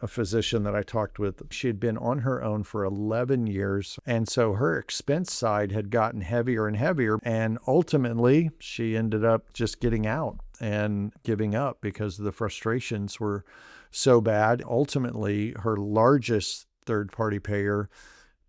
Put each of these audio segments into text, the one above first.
a physician that I talked with. She had been on her own for 11 years. And so her expense side had gotten heavier and heavier. And ultimately, she ended up just getting out and giving up because the frustrations were so bad. Ultimately, her largest third-party payer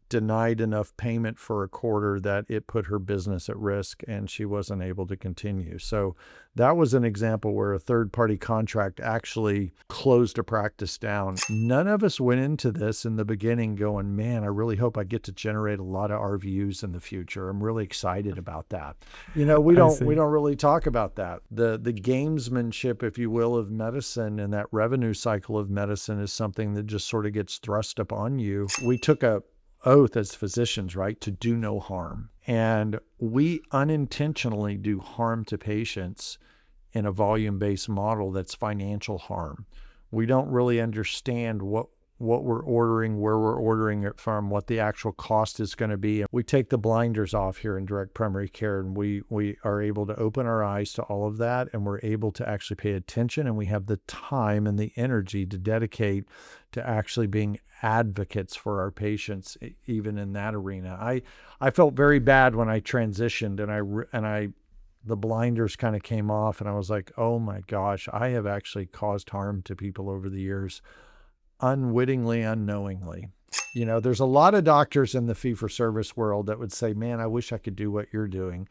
denied enough payment for a quarter that it put her business at risk and she wasn't able to continue. So that was an example where a third-party contract actually closed a practice down. None of us went into this in the beginning going, man, I really hope I get to generate a lot of RVUs in the future. I'm really excited about that. We don't really talk about that. The gamesmanship, if you will, of medicine and that revenue cycle of medicine is something that just sort of gets thrust upon you. We took a oath as physicians, right, to do no harm. And we unintentionally do harm to patients in a volume-based model that's financial harm. We don't really understand what we're ordering, where we're ordering it from, what the actual cost is going to be. We take the blinders off here in direct primary care, and we are able to open our eyes to all of that, and we're able to actually pay attention, and we have the time and the energy to dedicate to actually being advocates for our patients, even in that arena. I felt very bad when I transitioned and the blinders kind of came off, and I was like, oh my gosh, I have actually caused harm to people over the years, unwittingly, unknowingly. There's a lot of doctors in the fee-for-service world that would say, man, I wish I could do what you're doing.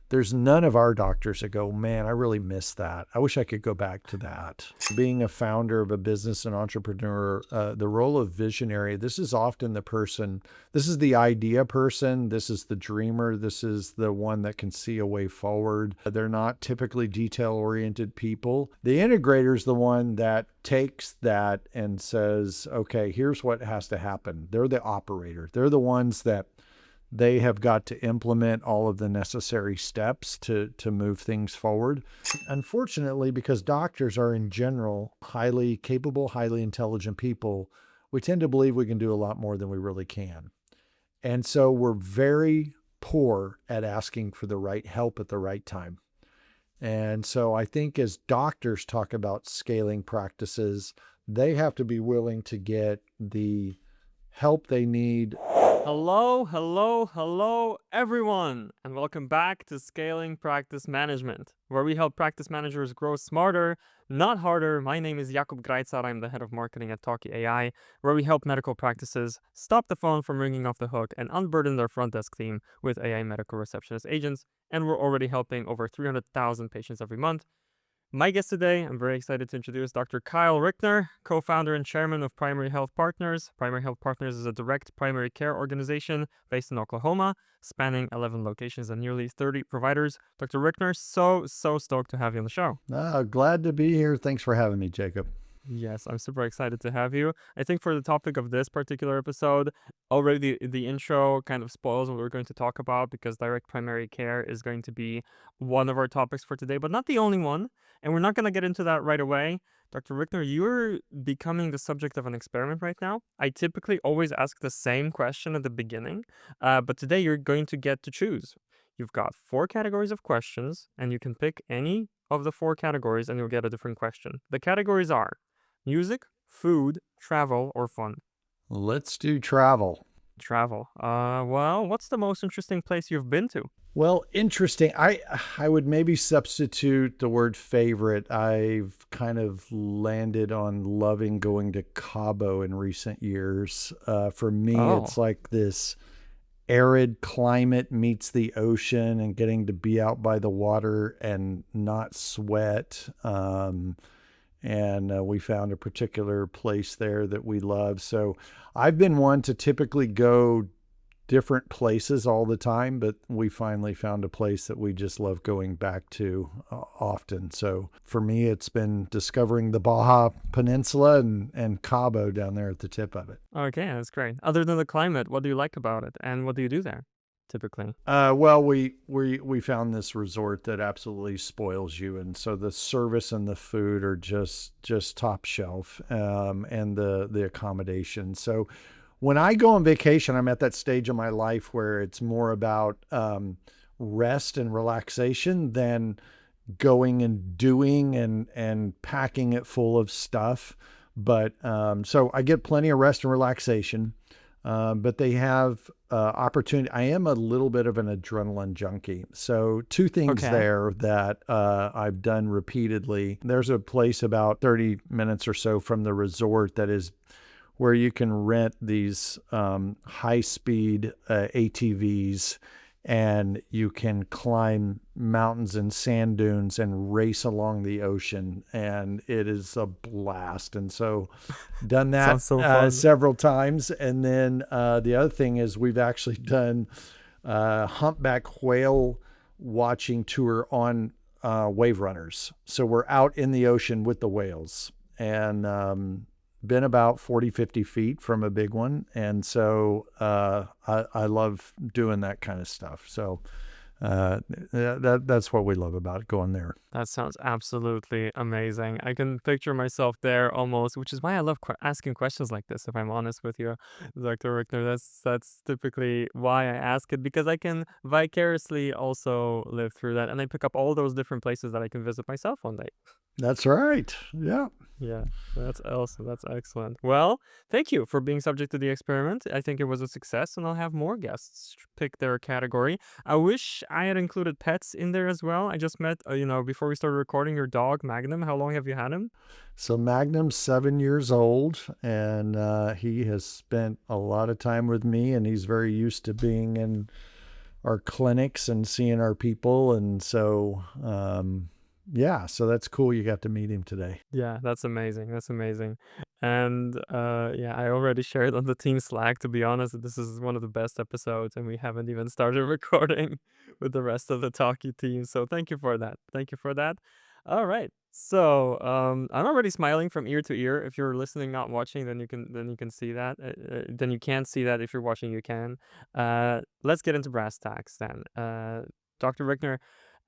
There's none of our doctors that go, man, I really miss that. I wish I could go back to that. Being a founder of a business and entrepreneur, the role of visionary, this is often the person, this is the idea person, this is the dreamer, this is the one that can see a way forward. They're not typically detail-oriented people. The integrator is the one that takes that and says, okay, here's what has to happen. They're the operator. They're the ones that they have got to implement all of the necessary steps to move things forward. Unfortunately, because doctors are in general highly capable, highly intelligent people, we tend to believe we can do a lot more than we really can. And so we're very poor at asking for the right help at the right time. And so I think as doctors talk about scaling practices, they have to be willing to get the help they need. Hello, everyone, and welcome back to Scaling Practice Management, where we help practice managers grow smarter, not harder. My name is Jakub Grajcar. I'm the head of marketing at Talkie AI, where we help medical practices stop the phone from ringing off the hook and unburden their front desk team with AI medical receptionist agents, and we're already helping over 300,000 patients every month. My guest today, I'm very excited to introduce Dr. Kyle Rickner, co-founder and chairman of Primary Health Partners. Primary Health Partners is a direct primary care organization based in Oklahoma, spanning 11 locations and nearly 30 providers. Dr. Rickner, so stoked to have you on the show. Glad to be here. Thanks for having me, Jacob. Yes, I'm super excited to have you. I think for the topic of this particular episode, already the intro kind of spoils what we're going to talk about, because direct primary care is going to be one of our topics for today, but not the only one. And we're not going to get into that right away. Dr. Rickner, you're becoming the subject of an experiment right now. I typically always ask the same question at the beginning, but today you're going to get to choose. You've got 4 categories of questions, and you can pick any of the 4 categories and you'll get a different question. The categories are music, food, travel, or fun. Let's do travel. Travel. Well, what's the most interesting place you've been to? Well, interesting. I would maybe substitute the word favorite. I've kind of landed on loving going to Cabo in recent years. For me, It's like this arid climate meets the ocean and getting to be out by the water and not sweat. And we found a particular place there that we love. So I've been one to typically go different places all the time, but we finally found a place that we just love going back to often. So for me, it's been discovering the Baja Peninsula and Cabo down there at the tip of it. Okay, that's great. Other than the climate, what do you like about it, and what do you do there typically? Well, we found this resort that absolutely spoils you, and so the service and the food are just top shelf, and the accommodation. So when I go on vacation, I'm at that stage of my life where it's more about rest and relaxation than going and doing and packing it full of stuff. But so I get plenty of rest and relaxation. But they have opportunity. I am a little bit of an adrenaline junkie. So two things Okay. there that I've done repeatedly. There's a place about 30 minutes or so from the resort that is where you can rent these high-speed ATVs, and you can climb mountains and sand dunes and race along the ocean, and it is a blast. And so done that Sounds so fun. several times. And then the other thing is we've actually done humpback whale watching tour on wave runners. So we're out in the ocean with the whales, and been about 40, 50 feet from a big one. And so I love doing that kind of stuff. So that's what we love about going there. That sounds absolutely amazing. I can picture myself there almost, which is why I love asking questions like this, if I'm honest with you, Dr. Rickner. That's typically why I ask it, because I can vicariously also live through that, and I pick up all those different places that I can visit myself one day. That's right. Yeah. Yeah, that's awesome. That's excellent. Well, thank you for being subject to the experiment. I think it was a success, and I'll have more guests pick their category. I wish I had included pets in there as well. I just met, before we started recording, your dog, Magnum. How long have you had him? So Magnum's 7 years old, and he has spent a lot of time with me, and he's very used to being in our clinics and seeing our people. And so, yeah, so that's cool. You got to meet him today. Yeah, that's amazing. That's amazing. And yeah, I already shared on the team Slack. To be honest, this is one of the best episodes, and we haven't even started recording with the rest of the Talkie team. So thank you for that. Thank you for that. All right. So I'm already smiling from ear to ear. If you're listening, not watching, then you can see that. Then you can't see that. If you're watching, you can. Let's get into brass tacks then. Dr. Rickner,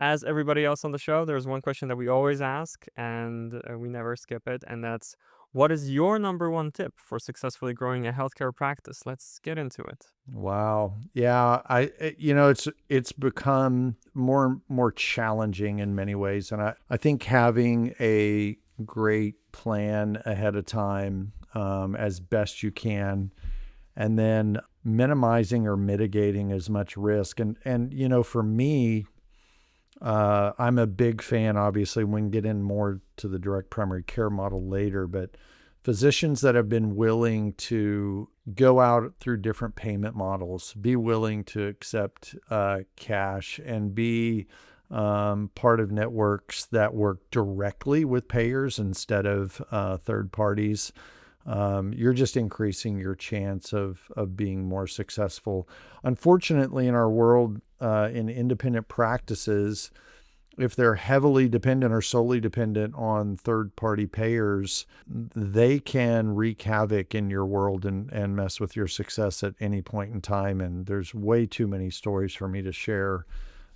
as everybody else on the show, there's one question that we always ask, and we never skip it, and that's, what is your number one tip for successfully growing a healthcare practice? Let's get into it. Wow. Yeah, it's become more challenging in many ways, and I think having a great plan ahead of time, as best you can, and then minimizing or mitigating as much risk. And for me, I'm a big fan, obviously, we can get in more to the direct primary care model later, but physicians that have been willing to go out through different payment models, be willing to accept cash, and be part of networks that work directly with payers instead of third parties. You're just increasing your chance of being more successful. Unfortunately, in our world, in independent practices, if they're heavily dependent or solely dependent on third-party payers, they can wreak havoc in your world and mess with your success at any point in time. And there's way too many stories for me to share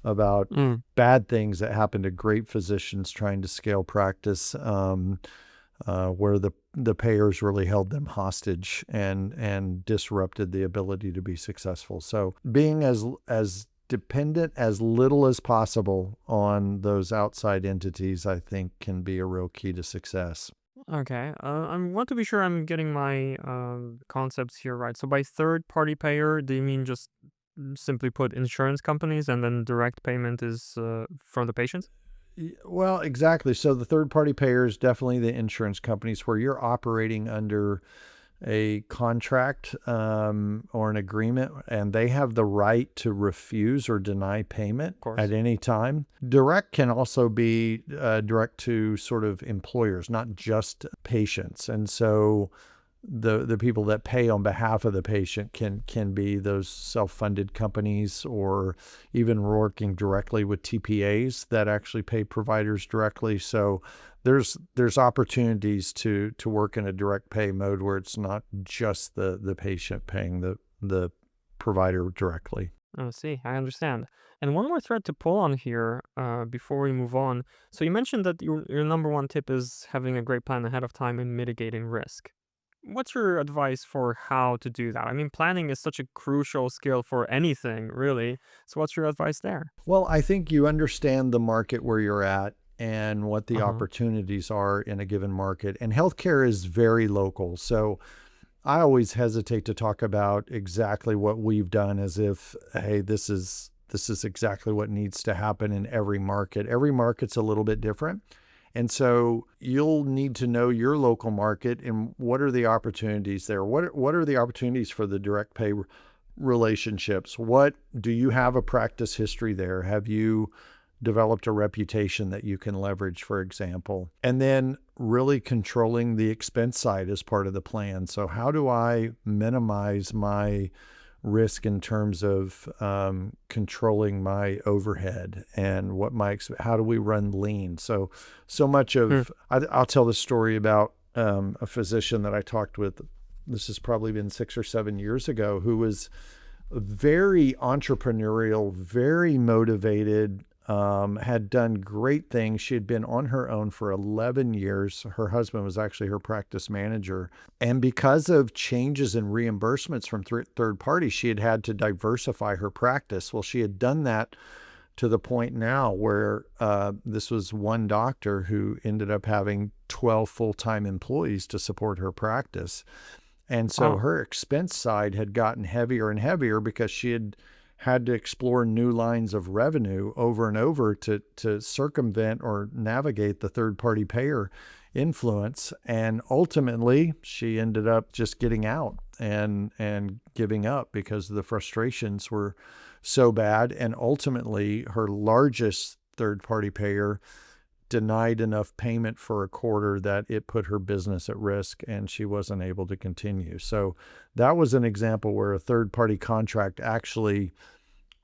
about bad things that happen to great physicians trying to scale practice, where the payers really held them hostage and disrupted the ability to be successful. So being as dependent as little as possible on those outside entities, I think, can be a real key to success. Okay. I want to be sure I'm getting my concepts here right. So by third party payer, do you mean just simply put insurance companies, and then direct payment is from the patients? Well, exactly. So the third party payers, definitely the insurance companies, where you're operating under a contract or an agreement, and they have the right to refuse or deny payment Of course. at any time. Direct can also be direct to sort of employers, not just patients. And so the people that pay on behalf of the patient can be those self-funded companies, or even working directly with TPAs that actually pay providers directly. So there's opportunities to work in a direct pay mode where it's not just the patient paying the provider directly. I see. I understand. And one more thread to pull on here before we move on. So you mentioned that your number one tip is having a great plan ahead of time and mitigating risk. What's your advice for how to do that? I mean, planning is such a crucial skill for anything, really. So what's your advice there? Well, I think you understand the market where you're at, and what the Uh-huh. opportunities are in a given market. And healthcare is very local. So I always hesitate to talk about exactly what we've done as if, hey, this is exactly what needs to happen in every market. Every market's a little bit different. And so you'll need to know your local market and what are the opportunities there? What are the opportunities for the direct pay relationships? What do you have a practice history there? Have you developed a reputation that you can leverage, for example? And then really controlling the expense side as part of the plan. So how do I minimize my risk in terms of controlling my overhead and how do we run lean? So much Hmm. of, I'll tell the story about a physician that I talked with. This has probably been 6 or 7 years ago, who was very entrepreneurial, very motivated, had done great things. She had been on her own for 11 years. Her husband was actually her practice manager. And because of changes in reimbursements from third parties, she had had to diversify her practice. Well, she had done that to the point now where this was one doctor who ended up having 12 full-time employees to support her practice. And so Wow. her expense side had gotten heavier and heavier because she had to explore new lines of revenue over and over to circumvent or navigate the third party payer influence. And ultimately, she ended up just getting out and giving up because the frustrations were so bad. And ultimately, her largest third party payer denied enough payment for a quarter that it put her business at risk and she wasn't able to continue. So that was an example where a third party contract actually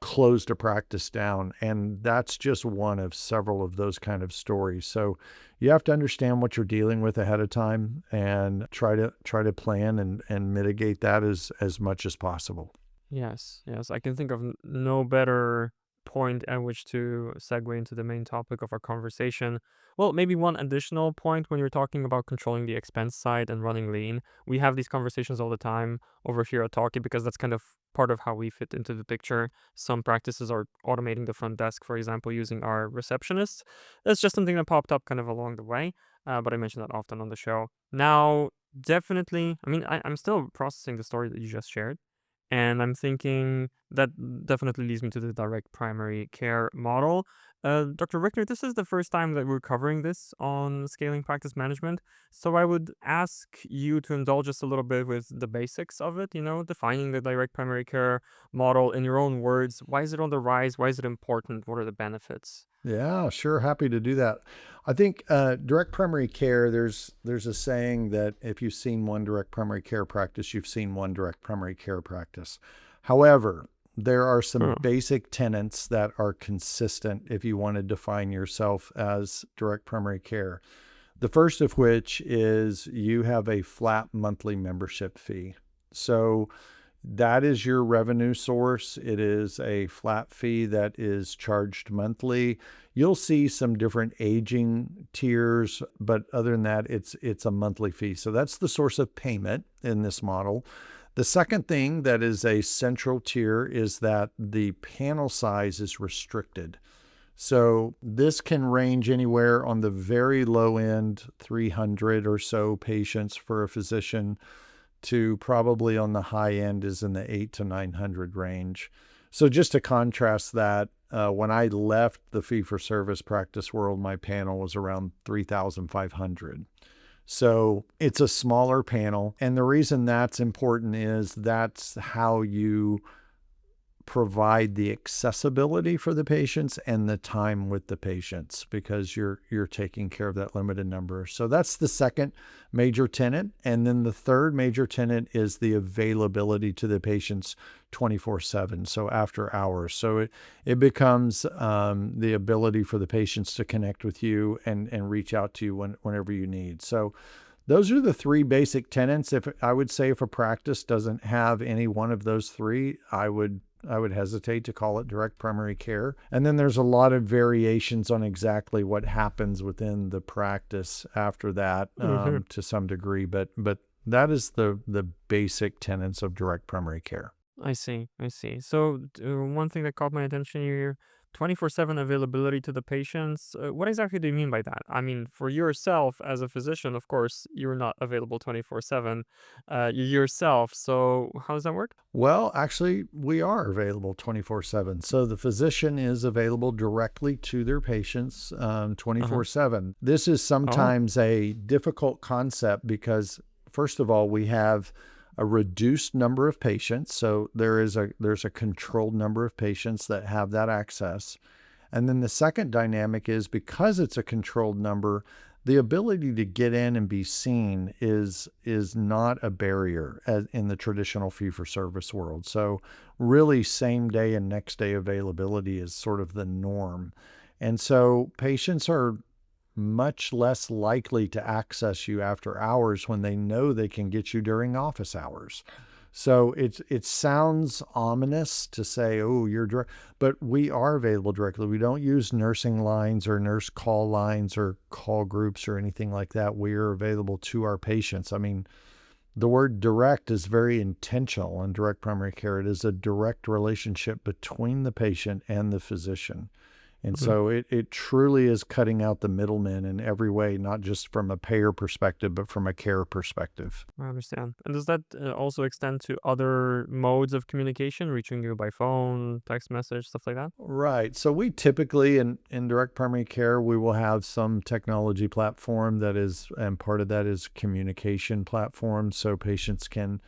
closed a practice down. And that's just one of several of those kind of stories. So you have to understand what you're dealing with ahead of time and try to plan and mitigate that as much as possible. Yes, yes. I can think of no better point at which to segue into the main topic of our conversation. Well, maybe one additional point when you're talking about controlling the expense side and running lean. We have these conversations all the time over here at Talkie because that's kind of part of how we fit into the picture. Some practices are automating the front desk, for example, using our receptionists. That's just something that popped up kind of along the way, but I mention that often on the show. Now, definitely, I mean, I'm still processing the story that you just shared. And I'm thinking that definitely leads me to the direct primary care model. Dr. Rickner, this is the first time that we're covering this on scaling practice management. So I would ask you to indulge us a little bit with the basics of it, defining the direct primary care model in your own words. Why is it on the rise? Why is it important? What are the benefits? Yeah, sure. Happy to do that. I think direct primary care, there's a saying that if you've seen one direct primary care practice, you've seen one direct primary care practice. However, there are some Hmm. basic tenets that are consistent if you want to define yourself as direct primary care. The first of which is you have a flat monthly membership fee. So that is your revenue source. It is a flat fee that is charged monthly. You'll see some different aging tiers, but other than that, it's a monthly fee. So that's the source of payment in this model. The second thing that is a central tier is that the panel size is restricted. So this can range anywhere on the very low end, 300 or so patients for a physician, to probably on the high end is in the 8 to 900 range. So just to contrast that, when I left the fee-for-service practice world, my panel was around 3,500. So it's a smaller panel. And the reason that's important is that's how you provide the accessibility for the patients and the time with the patients because you're taking care of that limited number. So that's the second major tenet. And then the third major tenet is the availability to the patients 24/7, so after hours. So it becomes the ability for the patients to connect with you and reach out to you whenever you need. So those are the three basic tenets. If I would say if a practice doesn't have any one of those three, I would hesitate to call it direct primary care. And then there's a lot of variations on exactly what happens within the practice after that, Hmm. to some degree. But that is the basic tenets of direct primary care. I see. I see. So one thing that caught my attention, you're 24/7 availability to the patients. What exactly do you mean by that? I mean, for yourself as a physician, of course, you're not available 24/7 yourself. So how does that work? Well, actually, we are available 24/7. So the physician is available directly to their patients Uh-huh. 24/7. This is Oh, sometimes a difficult concept because, first of all, we have a reduced number of patients. So there's a controlled number of patients that have that access. And then the second dynamic is because it's a controlled number, the ability to get in and be seen is not a barrier as in the traditional fee for service world. So really same day and next day availability is sort of the norm. And so patients are much less likely to access you after hours when they know they can get you during office hours. So it sounds ominous to say, oh, you're direct, but we are available directly. We don't use nursing lines or nurse call lines or call groups or anything like that. We are available to our patients. I mean, the word direct is very intentional in direct primary care. It is a direct relationship between the patient and the physician. And mhm. so it truly is cutting out the middlemen in every way, not just from a payer perspective, but from a care perspective. I understand. And does that also extend to other modes of communication, reaching you by phone, text message, stuff like that? Right. So we typically in direct primary care, we will have some technology platform that is, and part of that is communication platform. So patients can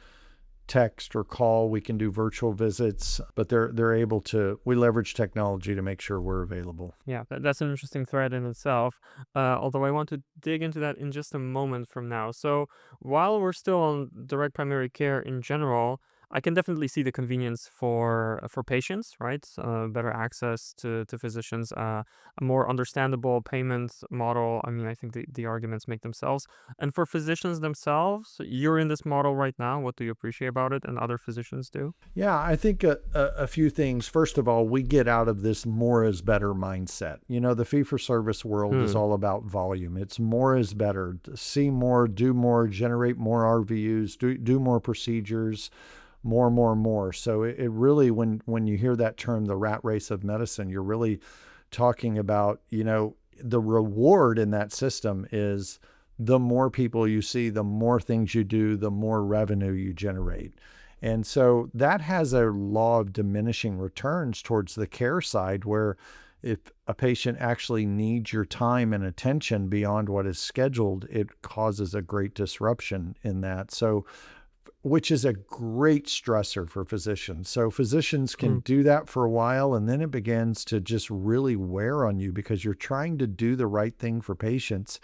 text or call. We can do virtual visits, but they're able to, we leverage technology to make sure we're available. Yeah, that's an interesting thread in itself. Although I want to dig into that in just a moment from now. So while we're still on direct primary care in general, I can definitely see the convenience for patients, right? Better access to physicians, a more understandable payment model. I mean, I think the arguments make themselves. And for physicians themselves, you're in this model right now. What do you appreciate about it, and other physicians do? Yeah, I think a few things. First of all, we get out of this more is better mindset. You know, the fee for service world is Hmm. all about volume. It's more is better. See more, do more, generate more RVUs, do more procedures, more. So it really, when you hear that term, the rat race of medicine, you're really talking about, you know, the reward in that system is the more people you see, the more things you do, the more revenue you generate. And so that has a law of diminishing returns towards the care side, where if a patient actually needs your time and attention beyond what is scheduled, it causes a great disruption in that. So, which is a great stressor for physicians. So, physicians can Mm. do that for a while, and then it begins to just really wear on you because you're trying to do the right thing for patients.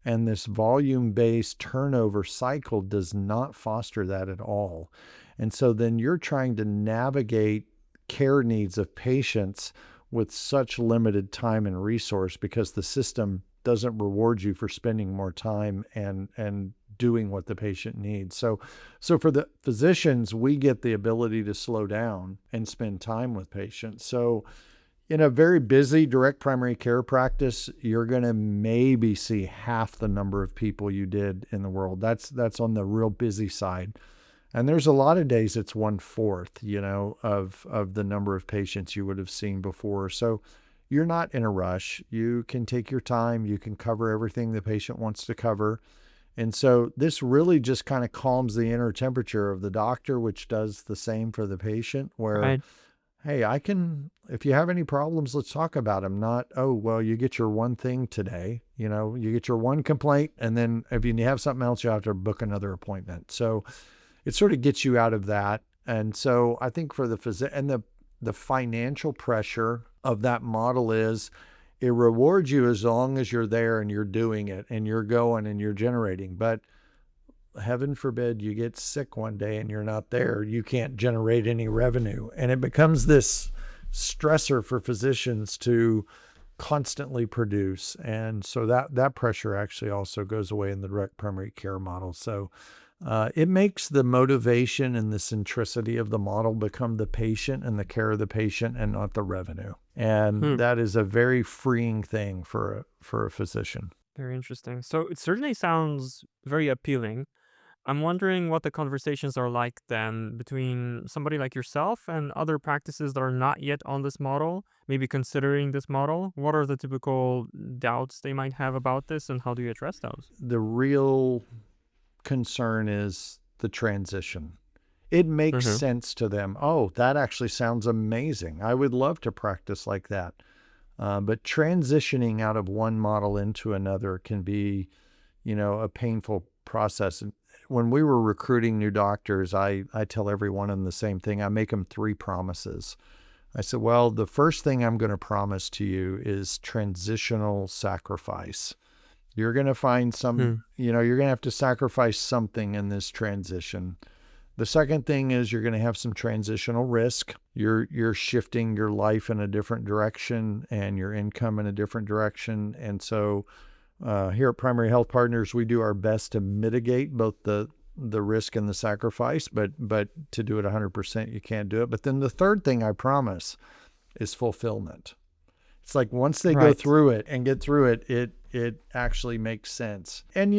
And this volume based turnover cycle does not foster that at all. And so then you're trying to navigate care needs of patients with such limited time and resource because the system doesn't reward you for spending more time and doing what the patient needs. So for the physicians, we get the ability to slow down and spend time with patients. So in a very busy direct primary care practice, you're going to maybe see half the number of people you did in the world. That's on the real busy side. And there's a lot of days it's 1/4, you know, of the number of patients you would have seen before. So you're not in a rush. You can take your time. You can cover everything the patient wants to cover. And so this really just kind of calms the inner temperature of the doctor, which does the same for the patient, where Right. hey, I can, if you have any problems, let's talk about them. Not, oh, well, you get your one thing today, you know, you get your one complaint. And then if you have something else, you have to book another appointment. So it sort of gets you out of that. And so I think for the physician and the financial pressure of that model is it rewards you as long as you're there and you're doing it and you're going and you're generating. But heaven forbid you get sick one day and you're not there, you can't generate any revenue. And it becomes this stressor for physicians to constantly produce. And so that pressure actually also goes away in the direct primary care model. So it makes the motivation and the centricity of the model become the patient and the care of the patient and not the revenue. And Hmm. that is a very freeing thing for a physician. Very interesting. So it certainly sounds very appealing. I'm wondering what the conversations are like then between somebody like yourself and other practices that are not yet on this model, maybe considering this model. What are the typical doubts they might have about this, and how do you address those? The real concern is the transition. It makes Mm-hmm. sense to them. Oh, that actually sounds amazing. I would love to practice like that. But transitioning out of one model into another can be, a painful process. And when we were recruiting new doctors, I tell every one of them the same thing. I make them 3 promises. I said, well, the first thing I'm going to promise to you is transitional sacrifice. You're going to find you're going to have to sacrifice something in this transition. The second thing is you're going to have some transitional risk. You're shifting your life in a different direction and your income in a different direction. And so here at Primary Health Partners, we do our best to mitigate both the risk and the sacrifice, but to do it 100%, you can't do it. But then the third thing I promise is fulfillment. It's like once they go Right. through it and get through it, it actually makes sense. And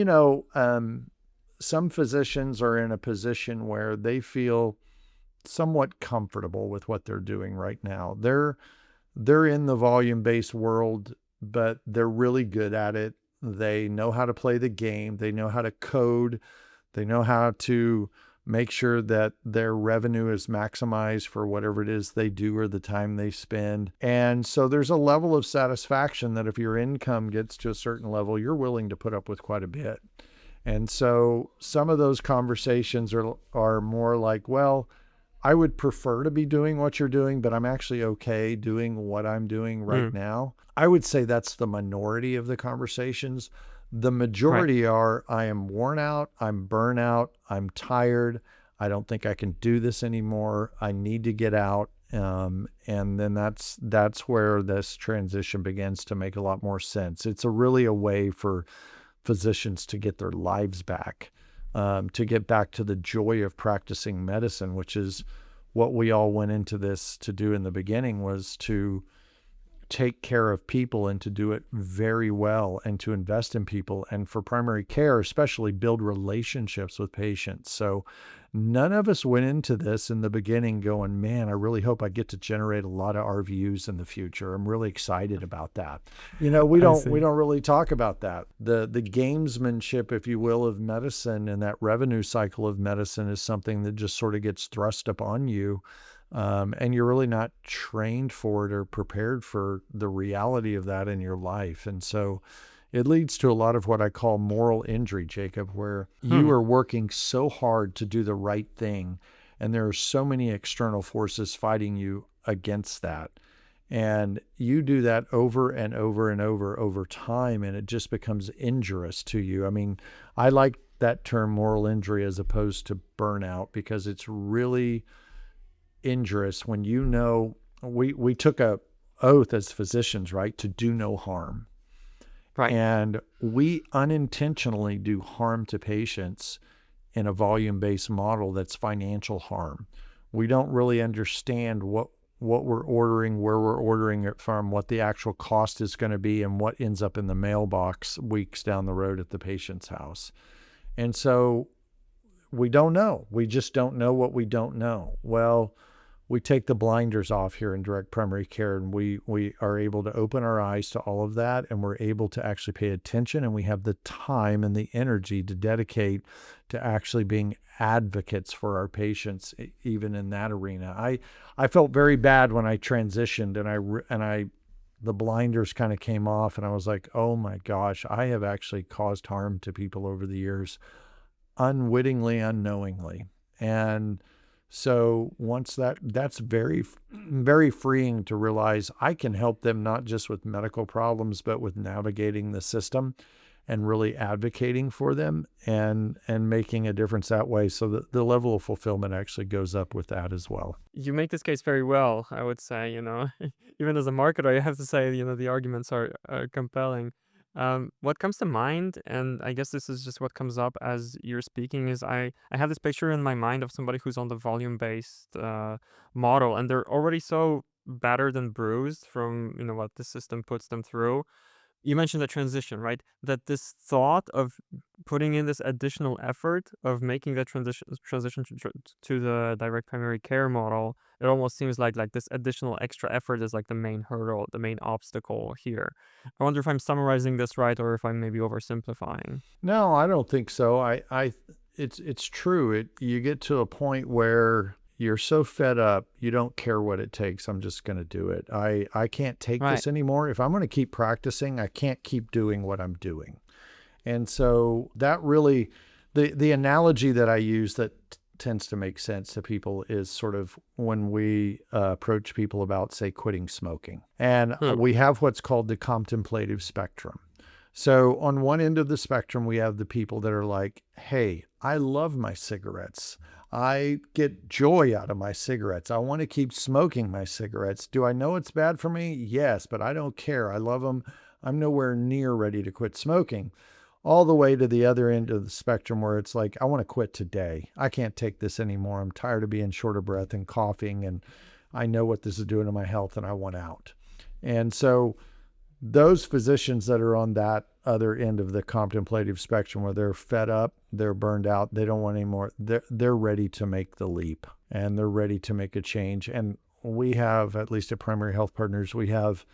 some physicians are in a position where they feel somewhat comfortable with what they're doing right now. They're in the volume-based world, but they're really good at it. They know how to play the game. They know how to code. They know how to make sure that their revenue is maximized for whatever it is they do or the time they spend. And so there's a level of satisfaction that if your income gets to a certain level, you're willing to put up with quite a bit. And so some of those conversations are more like, well, I would prefer to be doing what you're doing, but I'm actually okay doing what I'm doing right Mm, now. I would say that's the minority of the conversations. The right. majority are, I am worn out, I'm burnout, I'm tired, I don't think I can do this anymore, I need to get out. And then that's where this transition begins to make a lot more sense. It's really a way for physicians to get their lives back, to get back to the joy of practicing medicine, which is what we all went into this to do in the beginning, was to take care of people and to do it very well and to invest in people, and for primary care especially build relationships with patients. So none of us went into this in the beginning going, man, I really hope I get to generate a lot of RVUs in the future. I'm really excited about that. We I don't see. really talk about that. The gamesmanship, if you will, of medicine and that revenue cycle of medicine is something that just sort of gets thrust upon you, and you're really not trained for it or prepared for the reality of that in your life. And so it leads to a lot of what I call moral injury, Jacob, where you Hmm. are working so hard to do the right thing, and there are so many external forces fighting you against that. And you do that over and over and over time, and it just becomes injurious to you. I mean, I like that term moral injury as opposed to burnout, because it's really injurious when we took a oath as physicians, right, to do no harm. Right. And we unintentionally do harm to patients in a volume-based model that's financial harm. We don't really understand what we're ordering, where we're ordering it from, what the actual cost is going to be, and what ends up in the mailbox weeks down the road at the patient's house. And so we don't know. We just don't know what we don't know. Well, we take the blinders off here in direct primary care, and we are able to open our eyes to all of that, and we're able to actually pay attention, and we have the time and the energy to dedicate to actually being advocates for our patients, even in that arena. I felt very bad when I transitioned, and I the blinders kind of came off, and I was like, oh my gosh, I have actually caused harm to people over the years, unwittingly, unknowingly. And so once that's very, very freeing to realize I can help them not just with medical problems, but with navigating the system and really advocating for them and making a difference that way. So the level of fulfillment actually goes up with that as well. You make this case very well, I would say, Even as a marketer, I have to say, the arguments are compelling. What comes to mind, and I guess this is just what comes up as you're speaking, is I have this picture in my mind of somebody who's on the volume-based model, and they're already so battered and bruised from, what the system puts them through. you mentioned the transition, right? That this thought of putting in this additional effort of making that transition to the direct primary care model, it almost seems like this additional extra effort is like the main hurdle, the main obstacle here. I wonder if I'm summarizing this right or if I'm maybe oversimplifying. No, I don't think so. It's true. You get to a point where you're so fed up, you don't care what it takes. I'm just going to do it. I can't take Right. this anymore. If I'm going to keep practicing, I can't keep doing what I'm doing. And so that really, the analogy that I use that tends to make sense to people is sort of when we approach people about, say, quitting smoking. And Hmm. we have what's called the contemplative spectrum. So on one end of the spectrum, we have the people that are like, hey, I love my cigarettes. I get joy out of my cigarettes. I want to keep smoking my cigarettes. Do I know it's bad for me? Yes, but I don't care. I love them. I'm nowhere near ready to quit smoking. All the way to the other end of the spectrum where it's like, I want to quit today. I can't take this anymore. I'm tired of being short of breath and coughing, and I know what this is doing to my health, and I want out. And so those physicians that are on that other end of the contemplative spectrum where they're fed up, they're burned out, they don't want any more, they're ready to make the leap and they're ready to make a change. And we have, at least at Primary Health Partners, we have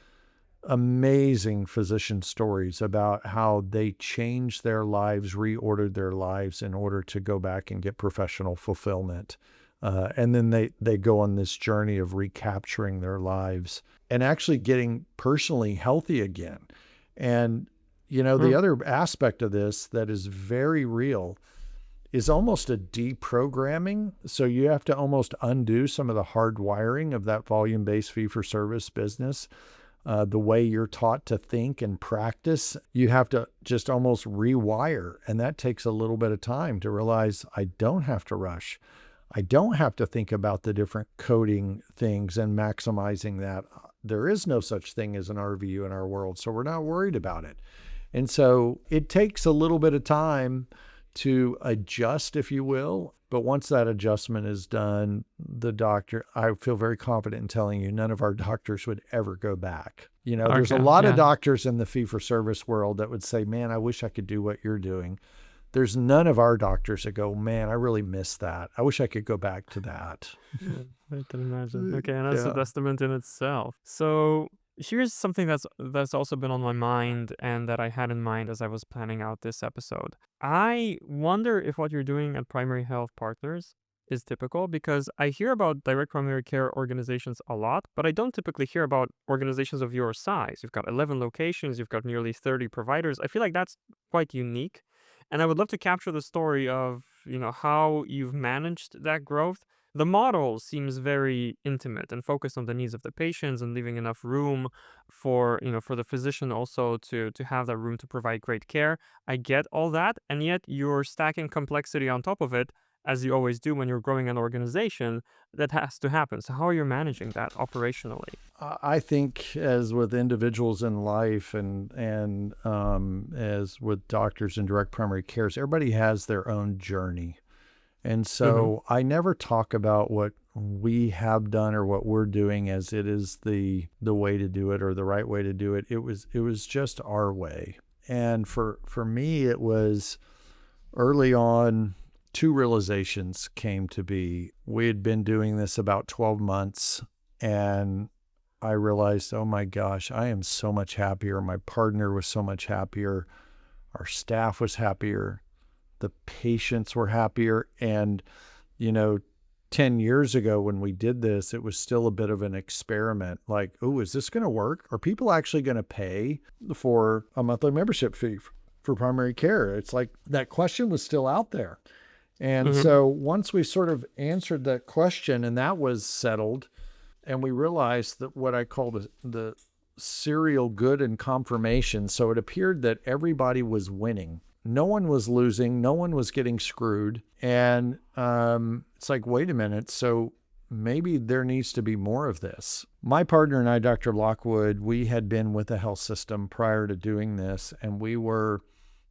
amazing physician stories about how they changed their lives, reordered their lives in order to go back and get professional fulfillment. And then they go on this journey of recapturing their lives and actually getting personally healthy again. And, the other aspect of this that is very real is almost a deprogramming. So you have to almost undo some of the hardwiring of that volume-based fee-for-service business. The way you're taught to think and practice, you have to just almost rewire. And that takes a little bit of time to realize I don't have to rush. I don't have to think about the different coding things and maximizing that. There is no such thing as an RVU in our world, so we're not worried about it. And so it takes a little bit of time to adjust, if you will. But once that adjustment is done, the doctor, I feel very confident in telling you, none of our doctors would ever go back. There's a Okay. lot of Yeah. doctors in the fee-for-service world that would say, man, I wish I could do what you're doing. There's none of our doctors that go, man, I really miss that. I wish I could go back to that. Yeah, I can imagine. Okay, and that's a Yeah. testament in itself. So here's something that's also been on my mind and that I had in mind as I was planning out this episode. I wonder if what you're doing at Primary Health Partners is typical because I hear about direct primary care organizations a lot, but I don't typically hear about organizations of your size. You've got 11 locations, you've got nearly 30 providers. I feel like that's quite unique. And I would love to capture the story of, how you've managed that growth. The model seems very intimate and focused on the needs of the patients and leaving enough room for the physician also to have that room to provide great care. I get all that, and yet you're stacking complexity on top of it, as you always do when you're growing an organization. That has to happen. So how are you managing that operationally? I think, as with individuals in life and as with doctors in direct primary cares, everybody has their own journey. And Mm-hmm. so I never talk about what we have done or what we're doing as it is the way to do it or the right way to do it. It was just our way. And for me, it was early on, two realizations came to be. We had been doing this about 12 months, and I realized, oh my gosh, I am so much happier. My partner was so much happier. Our staff was happier. The patients were happier. And, 10 years ago when we did this, it was still a bit of an experiment. Like, oh, is this going to work? Are people actually going to pay for a monthly membership fee for primary care? It's like that question was still out there. And Mm-hmm. so once we sort of answered that question and that was settled, and we realized that what I call the serial good and confirmation. So it appeared that everybody was winning. No one was losing. No one was getting screwed. And it's like, wait a minute. So maybe there needs to be more of this. My partner and I, Dr. Lockwood, we had been with the health system prior to doing this, and we were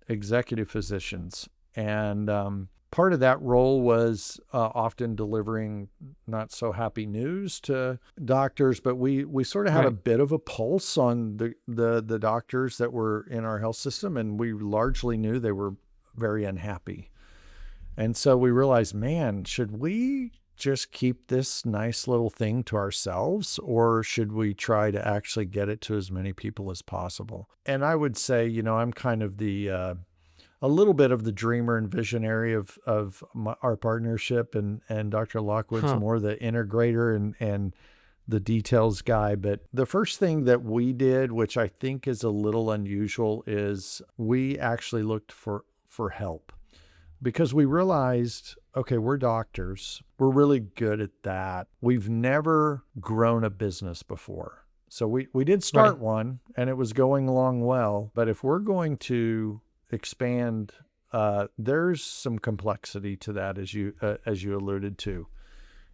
executive physicians. And part of that role was often delivering not so happy news to doctors, but we sort of had a Right. bit of a pulse on the doctors that were in our health system, and we largely knew they were very unhappy. And so we realized, man, should we just keep this nice little thing to ourselves, or should we try to actually get it to as many people as possible? And I would say, I'm kind of a little bit of the dreamer and visionary of our partnership, and Dr. Lockwood's Huh. more the integrator and the details guy. But the first thing that we did, which I think is a little unusual, is we actually looked for help, because we realized, okay, we're doctors. We're really good at that. We've never grown a business before. So we did Right. start one, and it was going along well. But if we're going to expand, there's some complexity to that, as you alluded to.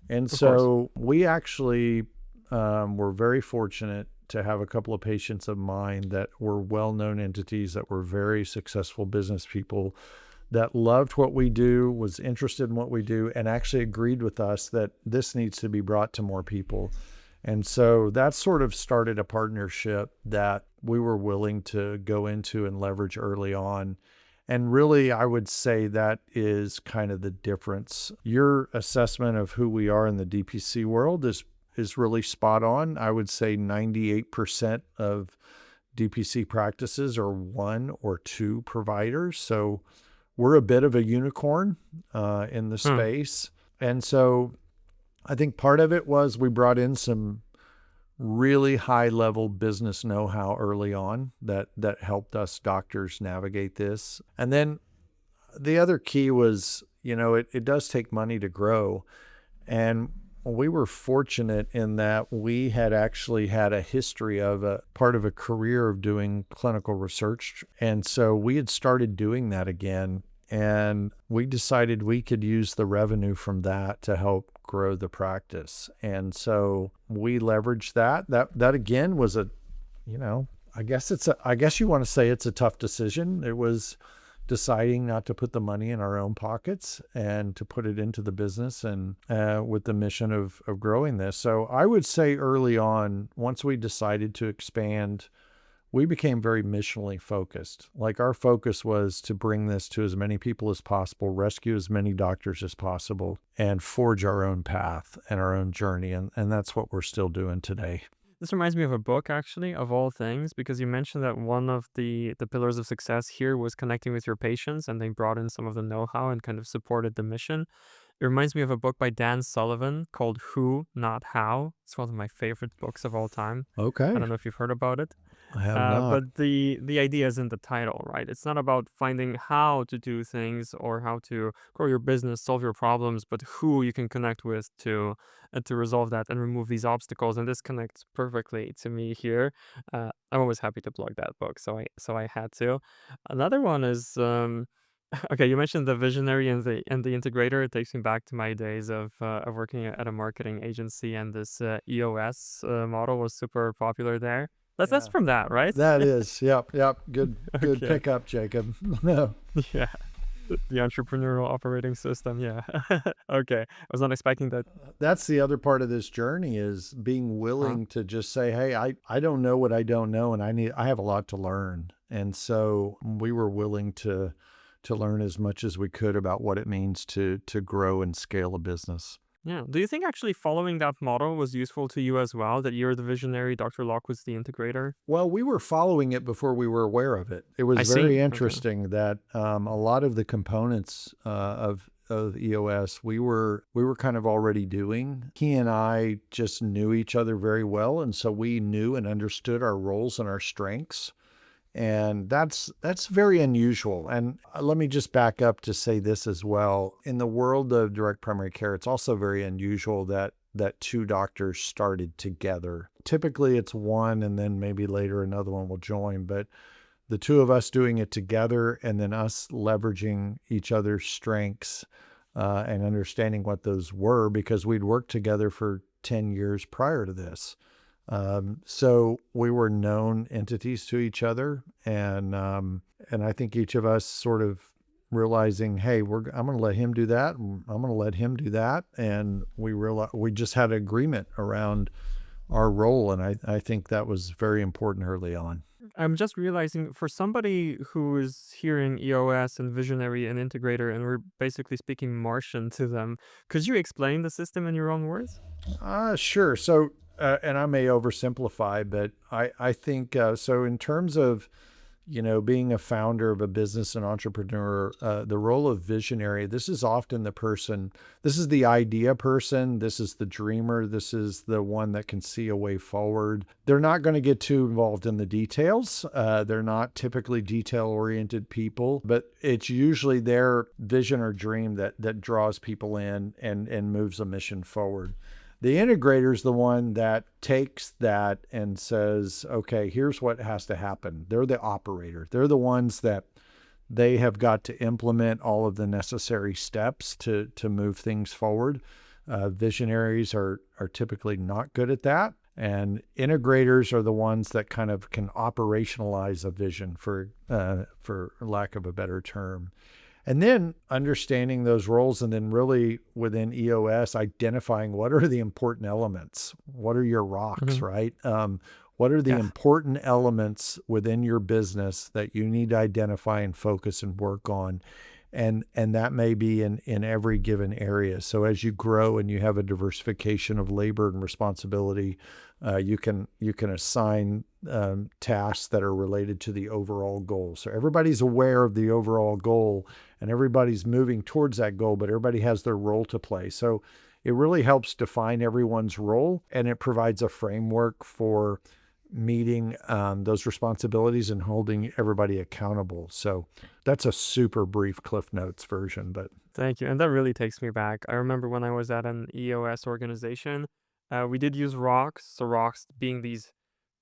And Of course. so we actually were very fortunate to have a couple of patients of mine that were well-known entities, that were very successful business people, that loved what we do, was interested in what we do, and actually agreed with us that this needs to be brought to more people. And so that sort of started a partnership that we were willing to go into and leverage early on. And really, I would say that is kind of the difference. Your assessment of who we are in the DPC world is really spot on. I would say 98% of DPC practices are one or two providers. So we're a bit of a unicorn in the Hmm. space. And so I think part of it was we brought in some really high level business know-how early on that helped us doctors navigate this. And then the other key was, it does take money to grow. And we were fortunate in that we had actually had a history of a part of a career of doing clinical research. And so we had started doing that again. And we decided we could use the revenue from that to help grow the practice. And so we leveraged that. That again was I guess you want to say it's a tough decision. It was deciding not to put the money in our own pockets and to put it into the business, and with the mission of growing this. So I would say early on, once we decided to expand, we became very missionally focused. Like, our focus was to bring this to as many people as possible, rescue as many doctors as possible, and forge our own path and our own journey. And that's what we're still doing today. This reminds me of a book, actually, of all things, because you mentioned that one of the pillars of success here was connecting with your patients, and they brought in some of the know-how and kind of supported the mission. It reminds me of a book by Dan Sullivan called Who, Not How. It's one of my favorite books of all time. I Okay. don't know if you've heard about it. I have not. But the idea is in the title, right? It's not about finding how to do things or how to grow your business, solve your problems, but who you can connect with to resolve that and remove these obstacles. And this connects perfectly to me here. I'm always happy to plug that book, so I had to. Another one is okay. You mentioned the visionary and the integrator. It takes me back to my days of working at a marketing agency, and this EOS model was super popular there. That's Yeah. from that, right? That is. Yep. Good Okay. pickup, Jacob. No. Yeah. The entrepreneurial operating system. Yeah. Okay. I was not expecting that. That's the other part of this journey, is being Huh? willing to just say, hey, I don't know what I don't know, and I have a lot to learn. And so we were willing to learn as much as we could about what it means to grow and scale a business. Yeah. Do you think actually following that model was useful to you as well? That you're the visionary, Dr. Locke was the integrator? Well, we were following it before we were aware of it. It I was see. very Okay. interesting that a lot of the components of EOS we were kind of already doing. He and I just knew each other very well, and so we knew and understood our roles and our strengths. And that's very unusual. And let me just back up to say this as well. In the world of direct primary care, it's also very unusual that two doctors started together. Typically it's one, and then maybe later another one will join, but the two of us doing it together, and then us leveraging each other's strengths and understanding what those were, because we'd worked together for 10 years prior to this. So we were known entities to each other, and I think each of us sort of realizing, hey, I'm going to let him do that, and I'm going to let him do that, and we just had agreement around our role, and I think that was very important early on. I'm just realizing for somebody who is hearing EOS and visionary and integrator, and we're basically speaking Martian to them, could you explain the system in your own words? Sure. So, and I may oversimplify, but I think so. In terms of being a founder of a business and entrepreneur, the role of visionary, this is often the person, this is the idea person, this is the dreamer, this is the one that can see a way forward. They're not going to get too involved in the details. They're not typically detail-oriented people, but it's usually their vision or dream that draws people in and moves a mission forward. The integrator is the one that takes that and says, okay, here's what has to happen. They're the operator. They're the ones that they have got to implement all of the necessary steps to move things forward. Visionaries are typically not good at that. And integrators are the ones that kind of can operationalize a vision, for lack of a better term. And then understanding those roles, and then really within EOS, identifying what are the important elements. What are your rocks, right? What are the Yeah. important elements within your business that you need to identify and focus and work on? And that may be in every given area. So as you grow and you have a diversification of labor and responsibility, you can assign tasks that are related to the overall goal. So everybody's aware of the overall goal and everybody's moving towards that goal, but everybody has their role to play. So it really helps define everyone's role, and it provides a framework for meeting those responsibilities and holding everybody accountable. So that's a super brief Cliff Notes version, but Thank you. And that really takes me back. I remember when I was at an EOS organization, we did use rocks. So rocks being these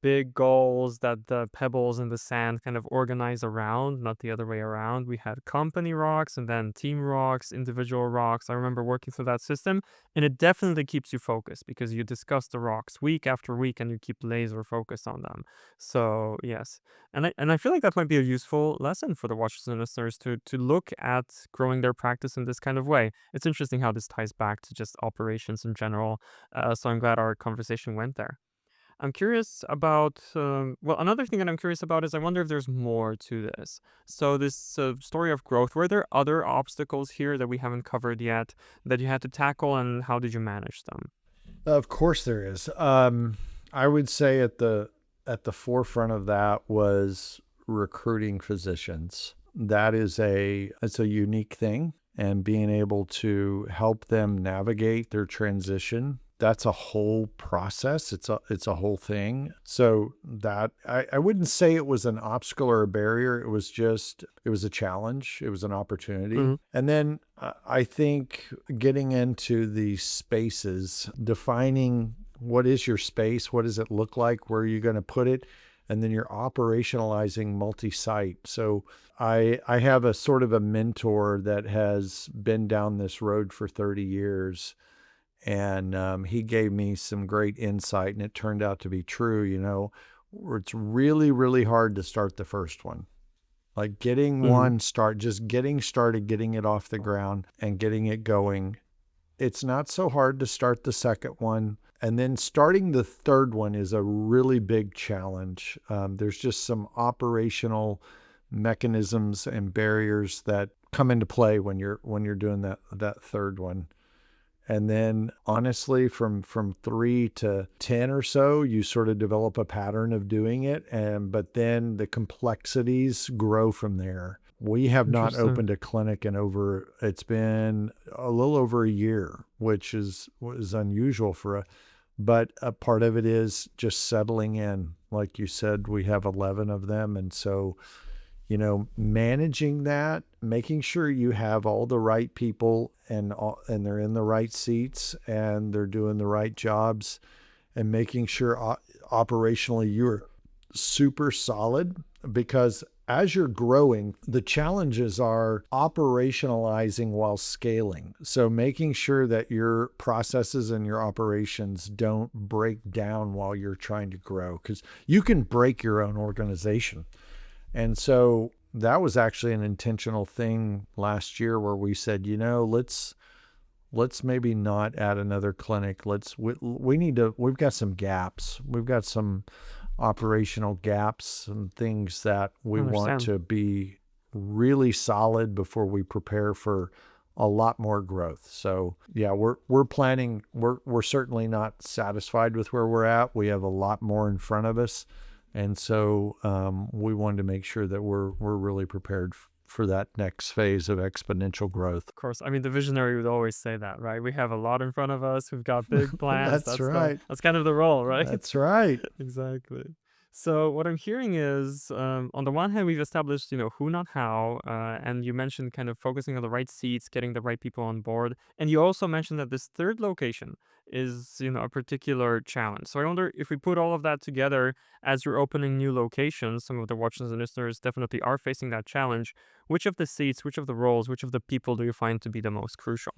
big goals that the pebbles in the sand kind of organize around, not the other way around. We had company rocks and then team rocks, individual rocks. I remember working through that system, and it definitely keeps you focused because you discuss the rocks week after week and you keep laser focused on them. So yes, and I feel like that might be a useful lesson for the watchers and listeners to look at growing their practice in this kind of way. It's interesting how this ties back to just operations in general. So I'm glad our conversation went there. I'm curious about, well, another thing that I'm curious about is I wonder if there's more to this. So, this story of growth, were there other obstacles here that we haven't covered yet that you had to tackle, and how did you manage them? of course there is. I would say at the forefront of that was recruiting physicians. It's a unique thing, and being able to help them navigate their transition. That's a whole process. It's a whole thing. So that I wouldn't say it was an obstacle or a barrier. It was a challenge. It was an opportunity. Hmm. And then I think getting into the spaces, defining what is your space, what does it look like, where are you going to put it, and then you're operationalizing multi-site. So I have a sort of a mentor that has been down this road for 30 years. And he gave me some great insight, and it turned out to be true. It's really, really hard to start the first one. Like Hmm. just getting started, getting it off the ground and getting it going. It's not so hard to start the second one. And then starting the third one is a really big challenge. There's just some operational mechanisms and barriers that come into play when you're doing that third one. And then honestly, from 3 to 10 or so, you sort of develop a pattern of doing it. But then the complexities grow from there. We have not Interesting. opened a clinic it's been a little over a year, which was unusual but a part of it is just settling in. Like you said, we have 11 of them. And so, managing that, making sure you have all the right people and they're in the right seats and they're doing the right jobs, and making sure operationally you're super solid, because as you're growing, the challenges are operationalizing while scaling. So making sure that your processes and your operations don't break down while you're trying to grow, because you can break your own organization. And so that was actually an intentional thing last year where we said, let's maybe not add another clinic. We've got some gaps. We've got some operational gaps and things that we want Understand. to be really solid before we prepare for a lot more growth. So yeah, we're planning. We're certainly not satisfied with where we're at. We have a lot more in front of us, and so we wanted to make sure that we're really prepared for that next phase of exponential growth. Of course. I mean, the visionary would always say that, right? We have a lot in front of us. We've got big plans. That's right. That's kind of the role, right? That's right. Exactly. So what I'm hearing is, on the one hand, we've established, who, not how, and you mentioned kind of focusing on the right seats, getting the right people on board, and you also mentioned that this third location is, a particular challenge. So I wonder if we put all of that together as you're opening new locations, some of the watchers and listeners definitely are facing that challenge. Which of the seats, which of the roles, which of the people do you find to be the most crucial?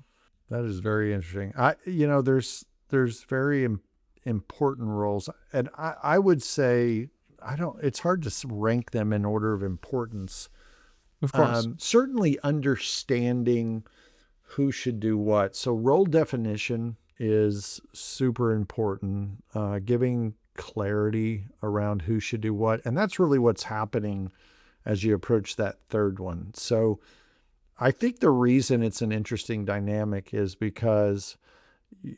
That is very interesting. There's very important roles, and I would say it's hard to rank them in order of importance. Of course. Certainly understanding who should do what. So role definition is super important. Giving clarity around who should do what, and that's really what's happening as you approach that third one. So I think the reason it's an interesting dynamic is because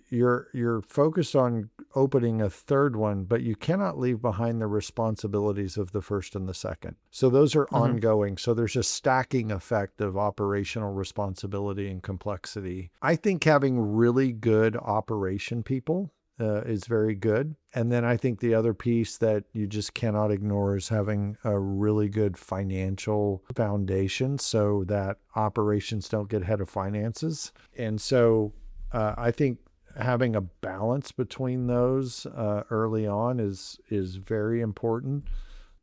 you're focused on opening a third one, but you cannot leave behind the responsibilities of the first and the second. So those are ongoing. So there's a stacking effect of operational responsibility and complexity. I think having really good operation people is very good. And then I think the other piece that you just cannot ignore is having a really good financial foundation so that operations don't get ahead of finances. And so I think having a balance between those early on is very important.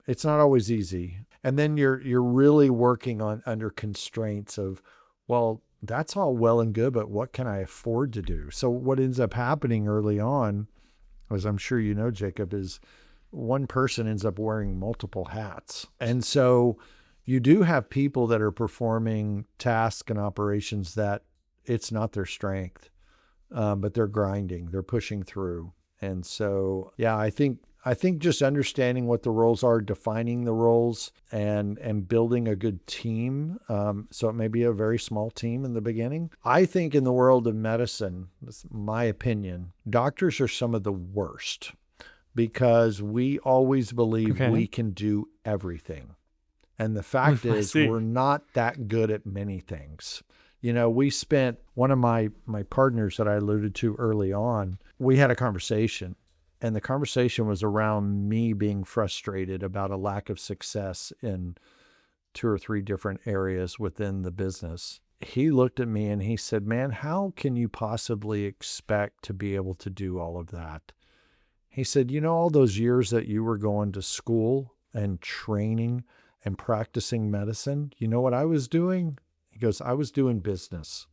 It's not always easy. And then you're really working on under constraints of, well, that's all well and good, but what can I afford to do? So what ends up happening early on, as I'm sure you know, Jacob, is one person ends up wearing multiple hats. And so you do have people that are performing tasks and operations that it's not their strength, but they're grinding, they're pushing through. And so, yeah, I think just understanding what the roles are, defining the roles, and building a good team. So it may be a very small team in the beginning. I think in the world of medicine, that's my opinion, doctors are some of the worst because we always believe we can do everything. And the fact is we're not that good at many things. We spent, one of my partners that I alluded to early on, we had a conversation. And the conversation was around me being frustrated about a lack of success in 2 or 3 different areas within the business. He looked at me and he said, "Man, how can you possibly expect to be able to do all of that?" He said, all those years that you were going to school and training and practicing medicine, you know what I was doing? He goes, "I was doing business."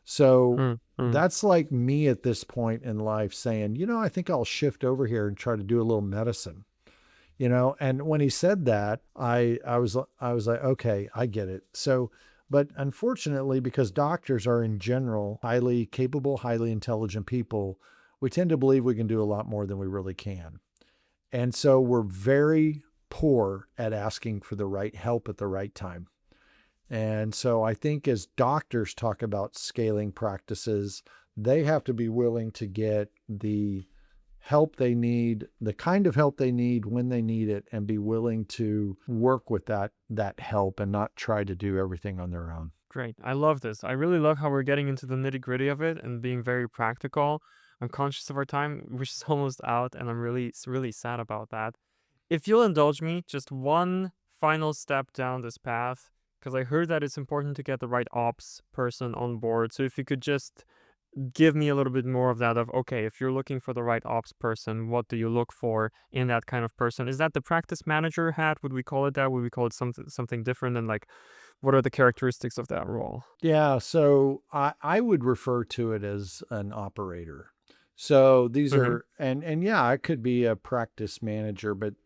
So that's like me at this point in life saying, I think I'll shift over here and try to do a little medicine, and when he said that, I was like, okay, I get it. So, but unfortunately, because doctors are in general highly capable, highly intelligent people, we tend to believe we can do a lot more than we really can. And so we're very poor at asking for the right help at the right time. And so I think as doctors talk about scaling practices, they have to be willing to get the help they need, the kind of help they need when they need it, and be willing to work with that help and not try to do everything on their own. Great. I love this. I really love how we're getting into the nitty-gritty of it and being very practical. I'm conscious of our time, which is almost out, and I'm really, really sad about that. If you'll indulge me, just one final step down this path, because I heard that it's important to get the right ops person on board. So if you could just give me a little bit more of that of, okay, if you're looking for the right ops person, what do you look for in that kind of person? Is that the practice manager hat? Would we call it that? Would we call it something different? And like, what are the characteristics of that role? Yeah, so I would refer to it as an operator. So these are, and yeah, I could be a practice manager, but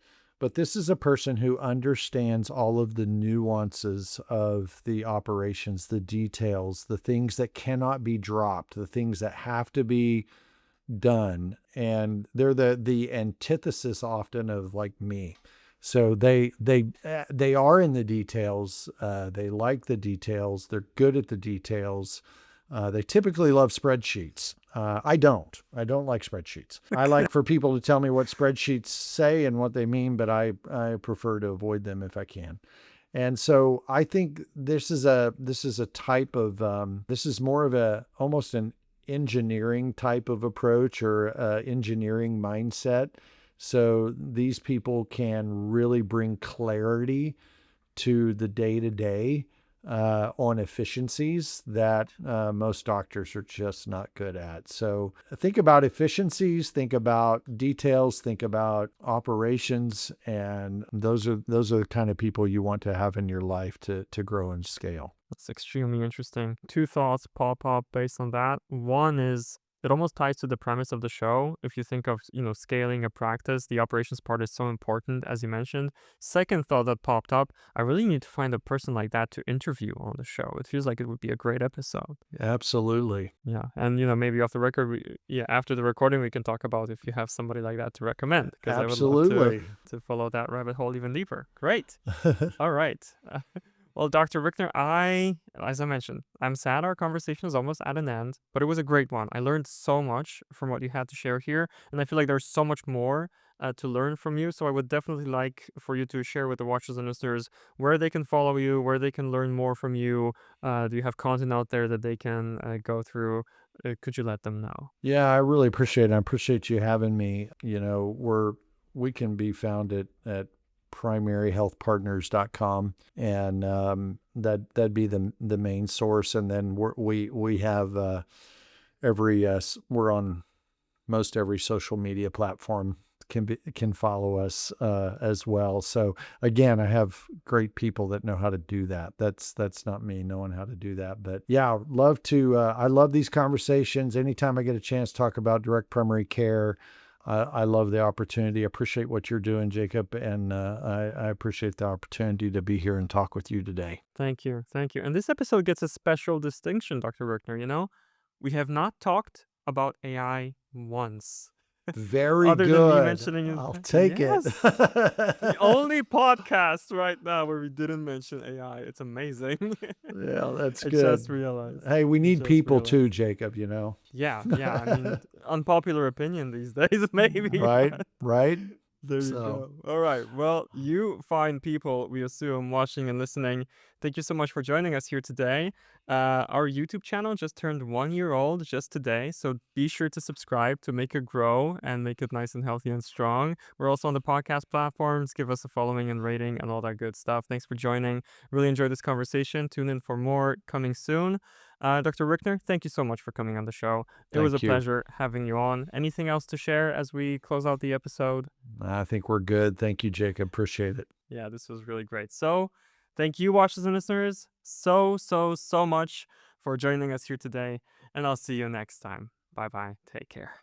But this is a person who understands all of the nuances of the operations, the details, the things that cannot be dropped, the things that have to be done. And they're the antithesis often of like me. So they are in the details. They like the details. They're good at the details. They typically love spreadsheets. I don't. I don't like spreadsheets. I like for people to tell me what spreadsheets say and what they mean, but I prefer to avoid them if I can. And so I think this is a type of this is more of a almost an engineering type of approach or engineering mindset. So these people can really bring clarity to the day-to-day on efficiencies that most doctors are just not good at. So think about efficiencies, think about details, think about operations, and those are the kind of people you want to have in your life to grow and scale. That's extremely interesting. Two thoughts pop up based on that. One is it almost ties to the premise of the show. If you think of, scaling a practice, the operations part is so important, as you mentioned. Second thought that popped up, I really need to find a person like that to interview on the show. It feels like it would be a great episode. Absolutely. Yeah. And, maybe off the record, after the recording, we can talk about if you have somebody like that to recommend. Because I would love to follow that rabbit hole even deeper. Great. All right. Well, Dr. Rickner, as I mentioned, I'm sad our conversation is almost at an end, but it was a great one. I learned so much from what you had to share here, and I feel like there's so much more to learn from you. So I would definitely like for you to share with the watchers and listeners where they can follow you, where they can learn more from you. Do you have content out there that they can go through? Could you let them know? Yeah, I really appreciate it. I appreciate you having me. We can be found at primaryhealthpartners.com, and that'd be the main source. And then we have we're on most every social media platform can follow us as well. So again, I have great people that know how to do that. That's not me knowing how to do that, but yeah, love to. I love these conversations. Anytime I get a chance to talk about direct primary care, I love the opportunity. I appreciate what you're doing, Jakub, and I appreciate the opportunity to be here and talk with you today. Thank you. Thank you. And this episode gets a special distinction, Dr. Rickner. We have not talked about AI once. Very Other good. Than me mentioning it. I'll take it. The only podcast right now where we didn't mention AI. It's amazing. Yeah, that's good. I just realized. Hey, we need people too, Jakub, Yeah. I mean, unpopular opinion these days, maybe. Right. There you go. All right. Well, you fine people, we assume, watching and listening, thank you so much for joining us here today. Our YouTube channel just turned 1 year old just today, so be sure to subscribe to make it grow and make it nice and healthy and strong. We're also on the podcast platforms. Give us a following and rating and all that good stuff. Thanks for joining. Really enjoyed this conversation. Tune in for more coming soon. Dr. Rickner, thank you so much for coming on the show. It was a pleasure having you on. Anything else to share as we close out the episode? I think we're good. Thank you, Jakub. Appreciate it. Yeah, this was really great. So thank you, watchers and listeners, so much for joining us here today. And I'll see you next time. Bye-bye. Take care.